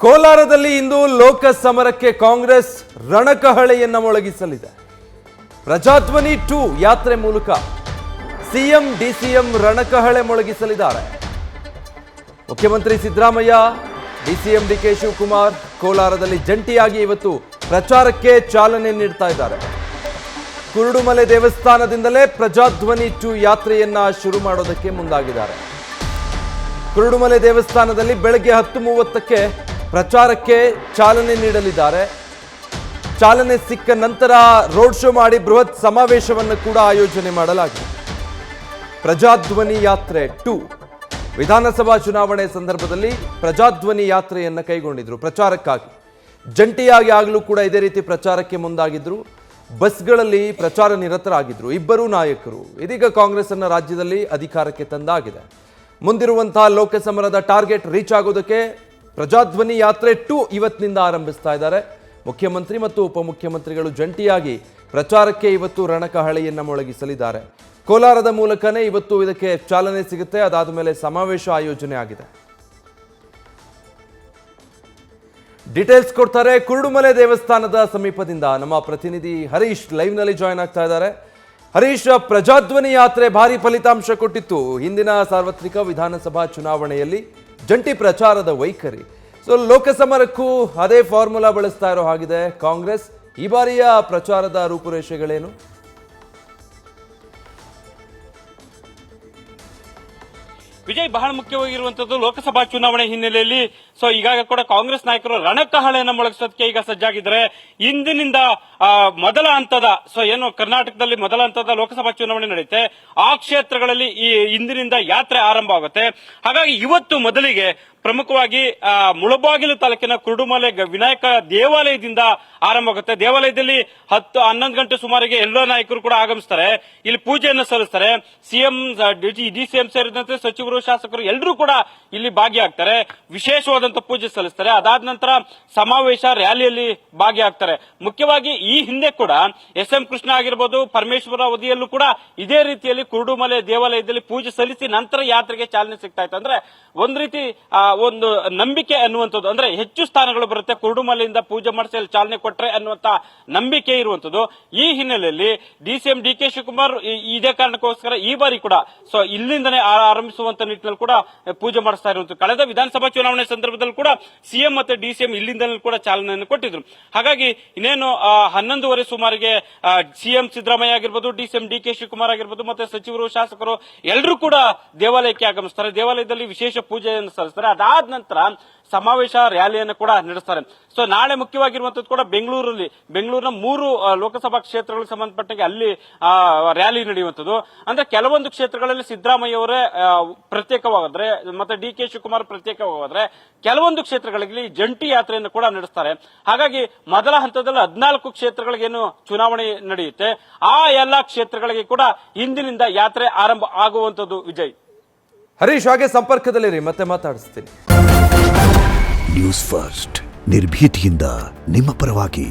ಕೋಲಾರದಲ್ಲಿ ಇಂದು ಲೋಕ ಸಮರಕ್ಕೆ ಕಾಂಗ್ರೆಸ್ ರಣಕಹಳೆಯನ್ನ ಮೊಳಗಿಸಲಿದೆ. ಪ್ರಜಾಧ್ವನಿ 2 ಯಾತ್ರೆ ಮೂಲಕ ಸಿಎಂ ಡಿಸಿಎಂ ರಣಕಹಳೆ ಮೊಳಗಿಸಲಿದ್ದಾರೆ. ಮುಖ್ಯಮಂತ್ರಿ ಸಿದ್ದರಾಮಯ್ಯ, ಡಿಸಿಎಂ ಡಿಕೆ ಶಿವಕುಮಾರ್ ಕೋಲಾರದಲ್ಲಿ ಜಂಟಿಯಾಗಿ ಇವತ್ತು ಪ್ರಚಾರಕ್ಕೆ ಚಾಲನೆ ನೀಡ್ತಾ ಇದ್ದಾರೆ. ಕುರುಡುಮಲೆ ದೇವಸ್ಥಾನದಿಂದಲೇ ಪ್ರಜಾಧ್ವನಿ 2 ಯಾತ್ರೆಯನ್ನ ಶುರು ಮಾಡೋದಕ್ಕೆ ಮುಂದಾಗಿದ್ದಾರೆ. ಕುರುಡುಮಲೆ ದೇವಸ್ಥಾನದಲ್ಲಿ ಬೆಳಗ್ಗೆ 10:30ಕ್ಕೆ ಪ್ರಚಾರಕ್ಕೆ ಚಾಲನೆ ನೀಡಲಿದ್ದಾರೆ. ಚಾಲನೆ ಸಿಕ್ಕ ನಂತರ ರೋಡ್ ಶೋ ಮಾಡಿ ಬೃಹತ್ ಸಮಾವೇಶವನ್ನು ಕೂಡ ಆಯೋಜನೆ ಮಾಡಲಾಗಿದೆ. ಪ್ರಜಾಧ್ವನಿ ಯಾತ್ರೆ 2 ವಿಧಾನಸಭಾ ಚುನಾವಣೆ ಸಂದರ್ಭದಲ್ಲಿ ಪ್ರಜಾಧ್ವನಿ ಯಾತ್ರೆಯನ್ನು ಕೈಗೊಂಡಿದ್ರು ಪ್ರಚಾರಕ್ಕಾಗಿ. ಜಂಟಿಯಾಗಿ ಆಗಲೂ ಕೂಡ ಇದೇ ರೀತಿ ಪ್ರಚಾರಕ್ಕೆ ಮುಂದಾಗಿದ್ರು. ಬಸ್ಗಳಲ್ಲಿ ಪ್ರಚಾರ ನಿರತರಾಗಿದ್ರು ಇಬ್ಬರೂ ನಾಯಕರು. ಇದೀಗ ಕಾಂಗ್ರೆಸ್ ಅನ್ನು ರಾಜ್ಯದಲ್ಲಿ ಅಧಿಕಾರಕ್ಕೆ ತಂದಾಗಿದೆ. ಮುಂದಿರುವಂತಹ ಲೋಕಸಮರದ ಟಾರ್ಗೆಟ್ ರೀಚ್ ಆಗೋದಕ್ಕೆ ಪ್ರಜಾಧ್ವನಿ ಯಾತ್ರೆ 2 ಇವತ್ತಿನಿಂದ ಆರಂಭಿಸ್ತಾ ಇದ್ದಾರೆ. ಮುಖ್ಯಮಂತ್ರಿ ಮತ್ತು ಉಪಮುಖ್ಯಮಂತ್ರಿಗಳು ಜಂಟಿಯಾಗಿ ಪ್ರಚಾರಕ್ಕೆ ಇವತ್ತು ರಣಕಹಳೆಯನ್ನ ಮೊಳಗಿಸಲಿದ್ದಾರೆ. ಕೋಲಾರದ ಮೂಲಕನೇ ಇವತ್ತು ಇದಕ್ಕೆ ಚಾಲನೆ ಸಿಗುತ್ತೆ. ಅದಾದ ಮೇಲೆ ಸಮಾವೇಶ ಆಯೋಜನೆ ಆಗಿದೆ. ಡೀಟೇಲ್ಸ್ ಕೊಡ್ತಾರೆ ಕುರುಡುಮಲೆ ದೇವಸ್ಥಾನದ ಸಮೀಪದಿಂದ ನಮ್ಮ ಪ್ರತಿನಿಧಿ ಹರೀಶ್ ಲೈವ್ ನಲ್ಲಿ ಜಾಯ್ನ್ ಆಗ್ತಾ ಇದ್ದಾರೆ. ಹರೀಶ್, ಪ್ರಜಾಧ್ವನಿ ಯಾತ್ರೆ ಭಾರಿ ಫಲಿತಾಂಶ ಕೊಟ್ಟಿತ್ತು ಹಿಂದಿನ ಸಾರ್ವತ್ರಿಕ ವಿಧಾನಸಭಾ ಚುನಾವಣೆಯಲ್ಲಿ. ಜಂಟಿ ಪ್ರಚಾರದ ವೈಖರಿ, ಸೊ ಲೋಕಸಮರಕ್ಕೂ ಅದೇ ಫಾರ್ಮುಲಾ ಬಳಸ್ತಾ ಇರೋ ಹಾಗಿದೆ ಕಾಂಗ್ರೆಸ್. ಈ ಬಾರಿಯ ಪ್ರಚಾರದ ರೂಪುರೇಷೆಗಳೇನು? ವಿಜಯ್, ಬಹಳ ಮುಖ್ಯವಾಗಿರುವಂತದ್ದು ಲೋಕಸಭಾ ಚುನಾವಣೆ ಹಿನ್ನೆಲೆಯಲ್ಲಿ ಈಗಾಗ ಕೂಡ ಕಾಂಗ್ರೆಸ್ ನಾಯಕರು ರಣಕಹಳೆಯನ್ನು ಮೊಳಗಿಸೋದಕ್ಕೆ ಈಗ ಸಜ್ಜಾಗಿದ್ದಾರೆ. ಇಂದಿನಿಂದ ಮೊದಲ ಹಂತದ ಏನು ಕರ್ನಾಟಕದಲ್ಲಿ ಮೊದಲ ಹಂತದ ಲೋಕಸಭಾ ಚುನಾವಣೆ ನಡೆಯುತ್ತೆ, ಆ ಕ್ಷೇತ್ರಗಳಲ್ಲಿ ಈ ಇಂದಿನಿಂದ ಯಾತ್ರೆ ಆರಂಭ ಆಗುತ್ತೆ. ಹಾಗಾಗಿ ಇವತ್ತು ಮೊದಲಿಗೆ ಪ್ರಮುಖವಾಗಿ ಮುಳಬಾಗಿಲು ತಾಲೂಕಿನ ಕುರುಡುಮಲೆ ವಿನಾಯಕ ದೇವಾಲಯದಿಂದ ಆರಂಭ ಆಗುತ್ತೆ. ದೇವಾಲಯದಲ್ಲಿ 10-11 ಗಂಟೆ ಸುಮಾರಿಗೆ ಎಲ್ಲ ನಾಯಕರು ಕೂಡ ಆಗಮಿಸ್ತಾರೆ. ಇಲ್ಲಿ ಪೂಜೆಯನ್ನು ಸಲ್ಲಿಸ್ತಾರೆ. ಸಿಎಂ, ಡಿಸಿಎಂ ಸೇರಿದಂತೆ ಸಚಿವರು, ಶಾಸಕರು ಎಲ್ಲರೂ ಕೂಡ ಇಲ್ಲಿ ಭಾಗಿಯಾಗ್ತಾರೆ. ವಿಶೇಷವಾದಂತಹ ಪೂಜೆ ಸಲ್ಲಿಸ್ತಾರೆ. ಅದಾದ ನಂತರ ಸಮಾವೇಶ, ರ್ಯಾಲಿಯಲ್ಲಿ ಭಾಗಿಯಾಗ್ತಾರೆ. ಮುಖ್ಯವಾಗಿ ಈ ಹಿಂದೆ ಕೂಡ ಎಸ್.ಎಂ. ಕೃಷ್ಣ ಆಗಿರ್ಬೋದು, ಪರಮೇಶ್ವರ ಅವಧಿಯಲ್ಲೂ ಕೂಡ ಇದೇ ರೀತಿಯಲ್ಲಿ ಕುರುಡುಮಲೆ ದೇವಾಲಯದಲ್ಲಿ ಪೂಜೆ ಸಲ್ಲಿಸಿ ನಂತರ ಯಾತ್ರೆಗೆ ಚಾಲನೆ ಸಿಗ್ತಾ ಇತ್ತು. ಅಂದ್ರೆ ಒಂದ್ ರೀತಿ ಒಂದು ನಂಬಿಕೆ ಅನ್ನುವಂಥದ್ದು, ಅಂದ್ರೆ ಹೆಚ್ಚು ಸ್ಥಾನಗಳು ಬರುತ್ತೆ ಕುರುಡುಮಲೆಯಿಂದ ಪೂಜೆ ಮಾಡಿಸಿ ಅಲ್ಲಿ ಚಾಲನೆ ಕೊಟ್ರೆ ಅನ್ನುವಂತ ನಂಬಿಕೆ ಇರುವಂತದ್ದು. ಈ ಹಿನ್ನೆಲೆಯಲ್ಲಿ ಡಿಸಿಎಂ ಡಿಕೆ ಶಿವಕುಮಾರ್ ಇದೇ ಕಾರಣಕ್ಕೋಸ್ಕರ ಈ ಬಾರಿ ಕೂಡ ಇಲ್ಲಿಂದನೇ ಆರಂಭಿಸುವಂತ ನಿಟ್ಟಿನಲ್ಲಿ ಕೂಡ ಪೂಜೆ ಮಾಡಿಸ್ತಾ ಇರುವಂತದ್ದು. ಕಳೆದ ವಿಧಾನಸಭಾ ಚುನಾವಣೆ ಸಂದರ್ಭದಲ್ಲಿ ಕೂಡ ಸಿಎಂ ಮತ್ತೆ ಡಿಸಿಎಂ ಇಲ್ಲಿಂದಲೂ ಕೂಡ ಚಾಲನೆಯನ್ನು ಕೊಟ್ಟಿದ್ರು. ಹಾಗಾಗಿ ಇನ್ನೇನು 11:30 ಸುಮಾರಿಗೆ ಸಿಎಂ ಸಿದ್ದರಾಮಯ್ಯ ಆಗಿರ್ಬೋದು, ಡಿಸಿಎಂ ಡಿಕೆ ಶಿವಕುಮಾರ್ ಆಗಿರ್ಬೋದು, ಮತ್ತೆ ಸಚಿವರು, ಶಾಸಕರು ಎಲ್ಲರೂ ಕೂಡ ದೇವಾಲಯಕ್ಕೆ ಆಗಮಿಸ್ತಾರೆ. ದೇವಾಲಯದಲ್ಲಿ ವಿಶೇಷ ಪೂಜೆಯನ್ನು ಸಲ್ಲಿಸ್ತಾರೆ. ಅದಾದ ನಂತರ ಸಮಾವೇಶ, ರ್ಯಾಲಿಯನ್ನು ಕೂಡ ನಡೆಸ್ತಾರೆ. ನಾಳೆ ಮುಖ್ಯವಾಗಿರುವಂತದ್ದು ಕೂಡ ಬೆಂಗಳೂರಿನ 3 ಲೋಕಸಭಾ ಕ್ಷೇತ್ರಗಳಿಗೆ ಸಂಬಂಧಪಟ್ಟಾಗ ಅಲ್ಲಿ ರ್ಯಾಲಿ ನಡೆಯುವಂತದ್ದು. ಅಂದ್ರೆ ಕೆಲವೊಂದು ಕ್ಷೇತ್ರಗಳಲ್ಲಿ ಸಿದ್ದರಾಮಯ್ಯ ಅವರೇ ಪ್ರತ್ಯೇಕವಾದ್ರೆ ಮತ್ತೆ ಡಿಕೆ ಶಿವಕುಮಾರ್ ಪ್ರತ್ಯೇಕವಾದ್ರೆ, ಕೆಲವೊಂದು ಕ್ಷೇತ್ರಗಳಲ್ಲಿ ಜಂಟಿ ಯಾತ್ರೆಯನ್ನು ಕೂಡ ನಡೆಸ್ತಾರೆ. ಹಾಗಾಗಿ ಮೊದಲ ಹಂತದಲ್ಲಿ 14 ಕ್ಷೇತ್ರಗಳಿಗೇನು ಚುನಾವಣೆ ನಡೆಯುತ್ತೆ, ಆ ಎಲ್ಲಾ ಕ್ಷೇತ್ರಗಳಿಗೆ ಕೂಡ ಇಂದಿನಿಂದ ಯಾತ್ರೆ ಆರಂಭ ಆಗುವಂತದ್ದು. ವಿಜಯ್, ಹರೀಶ್, ಹಾಗೆ ಸಂಪರ್ಕದಲ್ಲಿರಿ, ಮತ್ತೆ ಮಾತಾಡಿಸ್ತೀನಿ. ನ್ಯೂಸ್ ಫಸ್ಟ್, ನಿರ್ಭೀತಿಯಿಂದ ನಿಮ್ಮ ಪರವಾಗಿ.